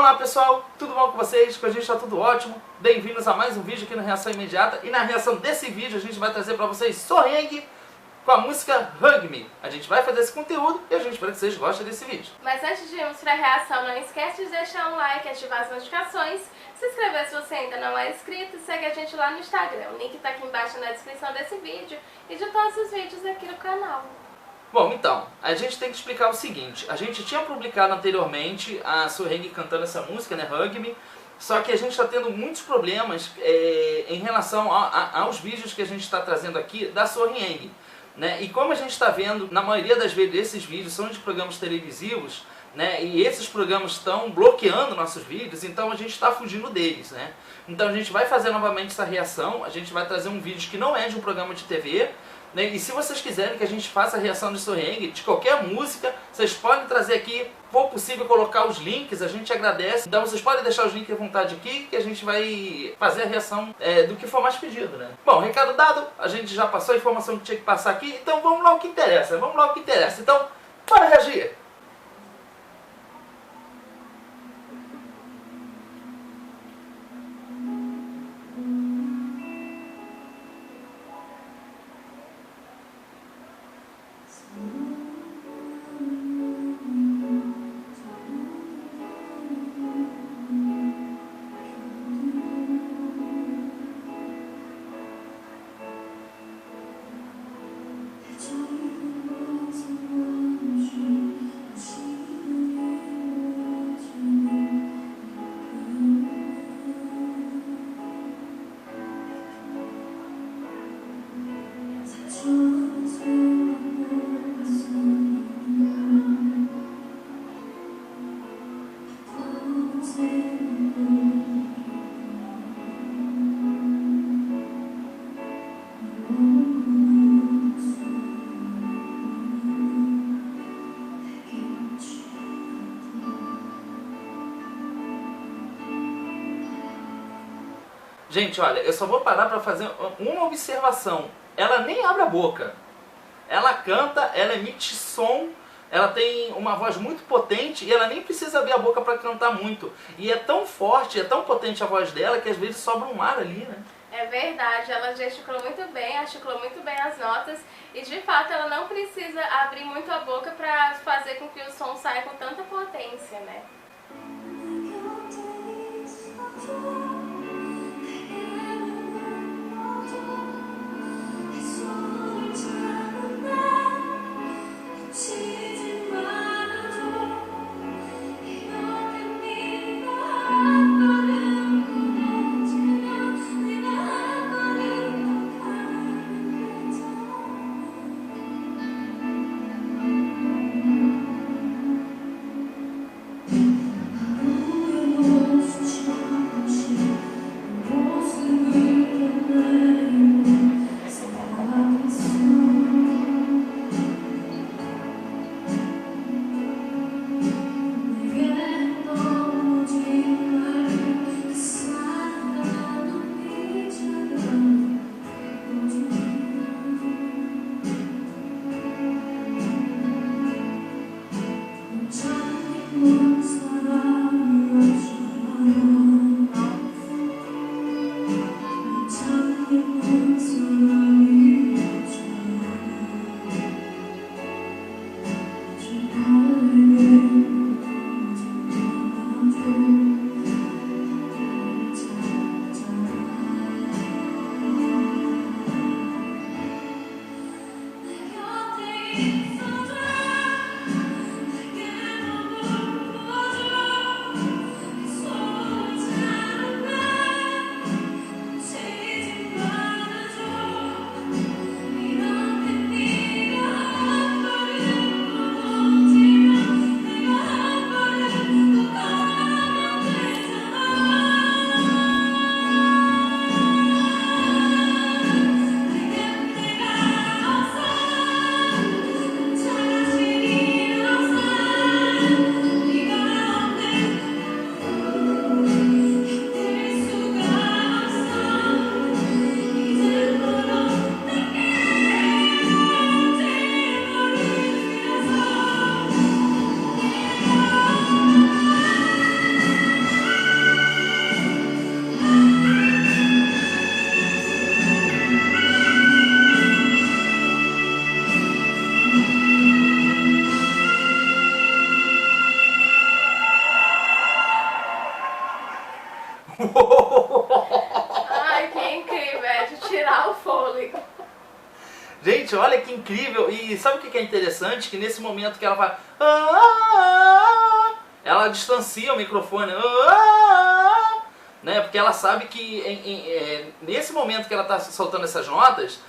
Olá pessoal, tudo bom com vocês? Com a gente está tudo ótimo. Bem-vindos a mais um vídeo aqui no Reação Imediata. E na reação desse vídeo a gente vai trazer para vocês Soheng com a música Hug Me. A gente vai fazer esse conteúdo e a gente espera que vocês gostem desse vídeo. Mas antes de irmos para a reação, não esquece de deixar um like, ativar as notificações, se inscrever se você ainda não é inscrito e segue a gente lá no Instagram. O link está aqui embaixo na descrição desse vídeo e de todos os vídeos aqui no canal. Bom, então, a gente tem que explicar o seguinte. A gente tinha publicado anteriormente a Soheng cantando essa música, né, Hug Me, só que a gente está tendo muitos problemas em relação aos vídeos que a gente está trazendo aqui da Soheng, né? E como a gente está vendo, na maioria das vezes esses vídeos são de programas televisivos, né? E esses programas estão bloqueando nossos vídeos, então a gente está fugindo deles, né? Então a gente vai fazer novamente essa reação, a gente vai trazer um vídeo que não é de um programa de TV, né? E se vocês quiserem que a gente faça a reação de Soheng, de qualquer música, vocês podem trazer aqui, se for possível colocar os links, a gente agradece. Então vocês podem deixar os links à vontade aqui, que a gente vai fazer a reação do que for mais pedido, né? Bom, recado dado, a gente já passou a informação que tinha que passar aqui, então vamos lá o que interessa, Então, bora reagir! Gente, olha, eu só vou parar para fazer uma observação. Ela nem abre a boca. Ela canta, ela emite som, ela tem uma voz muito potente e ela nem precisa abrir a boca para cantar muito. E é tão forte, é tão potente a voz dela que às vezes sobra um ar ali, né? É verdade, ela gesticulou muito bem, articulou muito bem as notas e de fato ela não precisa abrir muito a boca para fazer com que o som saia com tanta potência, né? fôlego. Gente, olha que incrível. E sabe o que é interessante? Que nesse momento que ela vai... ela distancia o microfone. Né? Porque ela sabe que nesse momento que ela está soltando essas notas,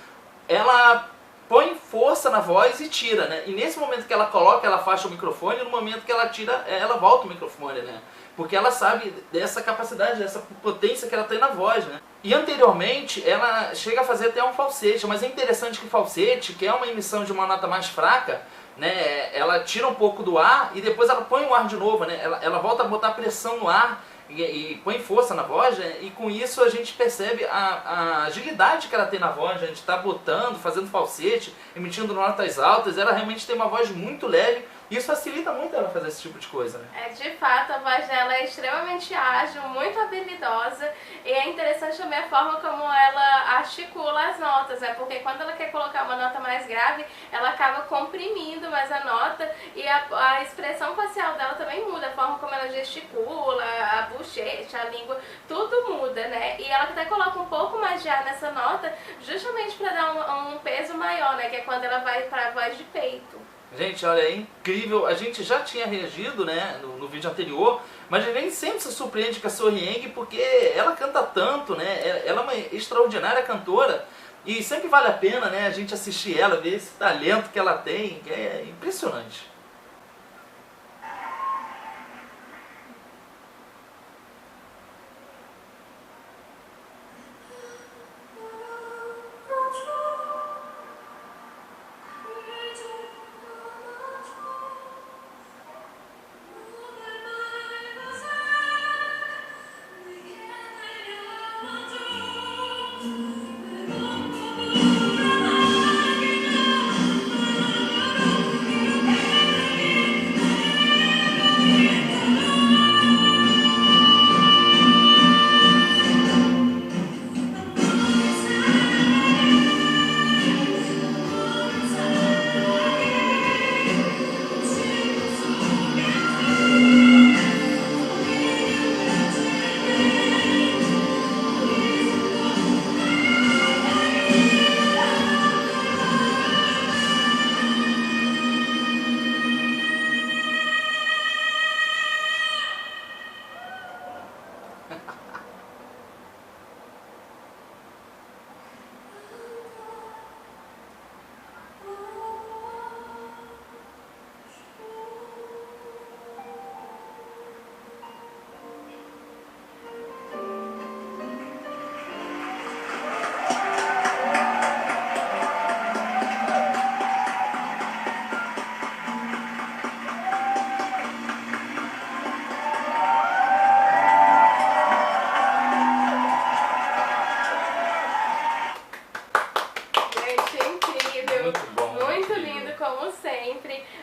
ela põe força na voz e tira, né? E nesse momento que ela coloca, ela afasta o microfone, e no momento que ela tira, ela volta o microfone, né? Porque ela sabe dessa capacidade, dessa potência que ela tem na voz, né? E anteriormente, ela chega a fazer até um falsete, mas é interessante que o falsete, que é uma emissão de uma nota mais fraca, né? Ela tira um pouco do ar e depois ela põe o ar de novo, né? Ela volta a botar pressão no ar e põe força na voz, né? E com isso a gente percebe a agilidade que ela tem na voz, né? A gente está botando, fazendo falsete, emitindo notas altas, ela realmente tem uma voz muito leve. Isso facilita muito ela fazer esse tipo de coisa, né? De fato, a voz dela é extremamente ágil, muito habilidosa, e é interessante também a forma como ela articula as notas, né? Porque quando ela quer colocar uma nota mais grave, ela acaba comprimindo mais a nota, e a expressão facial dela também muda, a forma como ela gesticula, a bochecha, a língua, tudo muda, né? E ela até coloca um pouco mais de ar nessa nota, justamente para dar um peso maior, né? Que é quando ela vai para a voz de peito. Gente, olha, é incrível. A gente já tinha reagido, né, no vídeo anterior, mas a gente sempre se surpreende com a Sohyang porque ela canta tanto, né? Ela é uma extraordinária cantora e sempre vale a pena, né, a gente assistir ela, ver esse talento que ela tem, que é impressionante.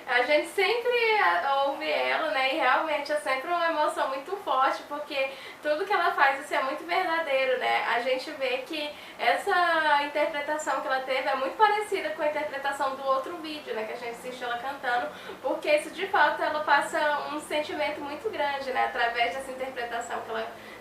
A gente sempre ouve ela, né, e realmente é sempre uma emoção muito forte, porque tudo que ela faz isso é muito verdadeiro, né? A gente vê que essa interpretação que ela teve é muito parecida com a interpretação do outro vídeo, né, que a gente assistiu ela cantando, porque isso de fato ela passa um sentimento muito grande, né, através dessa interpretação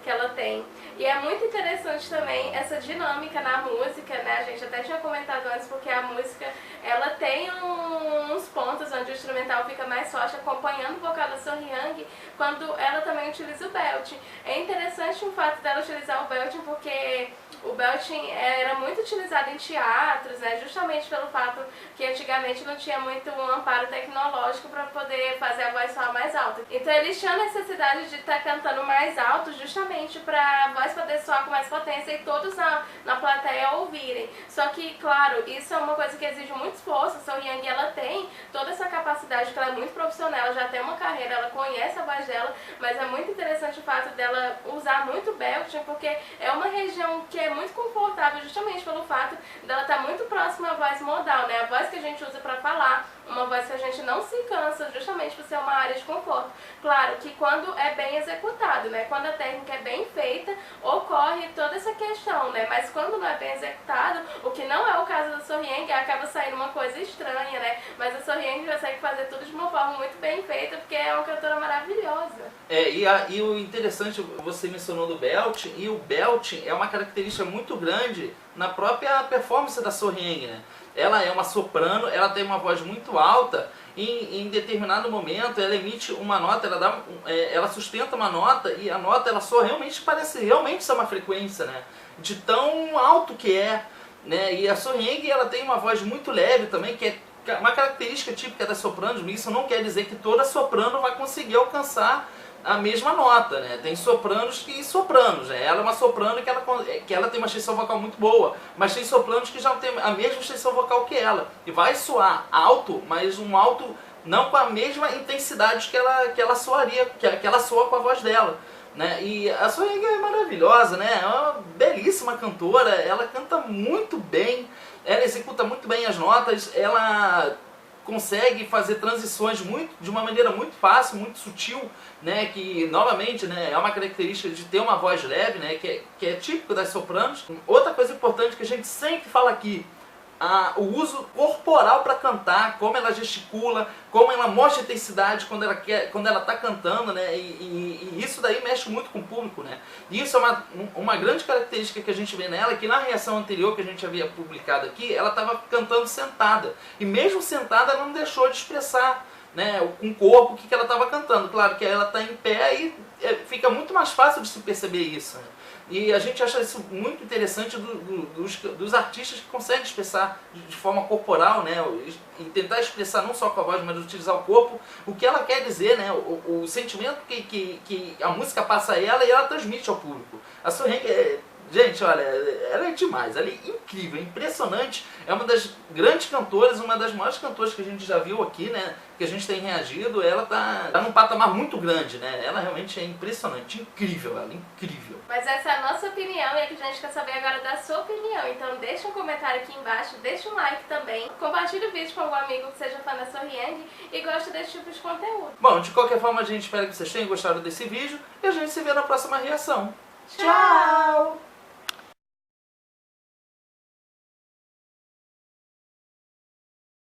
que ela tem. E é muito interessante também essa dinâmica na música, né? A gente até tinha comentado antes, porque a música ela tem uns pontos onde o instrumental fica mais forte acompanhando o vocal da Sohyang, quando ela também utiliza o belting. É interessante o fato dela utilizar o belting, porque o belting era muito utilizado em teatros, né? Justamente pelo fato que antigamente não tinha muito um amparo tecnológico para poder fazer a voz soar mais alta. Então eles tinham necessidade de estar cantando mais alto, justamente para a voz poder soar com mais potência e todos na plateia ouvirem. Só que, claro, isso é uma coisa que exige muito esforço. A Sohyang, ela tem toda essa capacidade, que ela é muito profissional, ela já tem uma carreira, ela conhece a voz dela, mas é muito interessante o fato dela usar muito belting, porque é uma região que é muito confortável, justamente pelo fato dela estar muito próxima à voz modal, né? A voz que a gente usa para falar, uma voz que a gente não se cansa, justamente por ser uma área de conforto. Claro que quando é bem executado, né? Quando a técnica é bem feita, ocorre toda essa questão, né? Mas quando não é bem executado, o que não é o caso da Sohyang, acaba saindo uma coisa estranha, né? Mas a Sohyang consegue fazer tudo de uma forma muito bem feita, porque é uma cantora maravilhosa. E o interessante, você mencionou do belt, e o belt é uma característica muito grande na própria performance da Sohyang, né? Ela é uma soprano, ela tem uma voz muito alta, e em determinado momento ela emite uma nota, ela sustenta uma nota, e a nota ela soa realmente, parece realmente ser uma frequência, né? De tão alto que é, né? E a Sohyang, ela tem uma voz muito leve também, que é uma característica típica das sopranos, mas isso não quer dizer que toda soprano vai conseguir alcançar a mesma nota, né? Tem sopranos e sopranos, né? Ela é uma soprano que ela tem uma extensão vocal muito boa, mas tem sopranos que já não tem a mesma extensão vocal que ela. E vai soar alto, mas um alto não com a mesma intensidade que ela soaria, que ela soa com a voz dela, né? E a Sohyang é maravilhosa, né? É uma belíssima cantora, ela canta muito bem, ela executa muito bem as notas, ela consegue fazer transições de uma maneira muito fácil, muito sutil, né, que novamente, né, é uma característica de ter uma voz leve, né, que é típico das sopranos. Outra coisa importante que a gente sempre fala aqui, o uso corporal para cantar, como ela gesticula, como ela mostra intensidade quando ela está cantando, né? E isso daí mexe muito com o público, né? E isso é uma grande característica que a gente vê nela, que na reação anterior que a gente havia publicado aqui, ela estava cantando sentada. E mesmo sentada ela não deixou de expressar, né, com o corpo o que ela estava cantando. Claro que ela está em pé e fica muito mais fácil de se perceber isso, né? E a gente acha isso muito interessante dos artistas que conseguem expressar de forma corporal, né? E tentar expressar não só com a voz, mas utilizar o corpo, o que ela quer dizer, né? O sentimento que a música passa a ela e ela transmite ao público. A Sohyang gente, olha, ela é demais, ela é incrível, impressionante, é uma das grandes cantoras, uma das maiores cantoras que a gente já viu aqui, né, que a gente tem reagido, ela tá num patamar muito grande, né, ela realmente é impressionante, incrível, ela é incrível. Mas essa é a nossa opinião e a gente quer saber agora da sua opinião, então deixa um comentário aqui embaixo, deixa um like também, compartilha o vídeo com algum amigo que seja fã da Sohyang e gosta desse tipo de conteúdo. Bom, de qualquer forma a gente espera que vocês tenham gostado desse vídeo e a gente se vê na próxima reação. Tchau!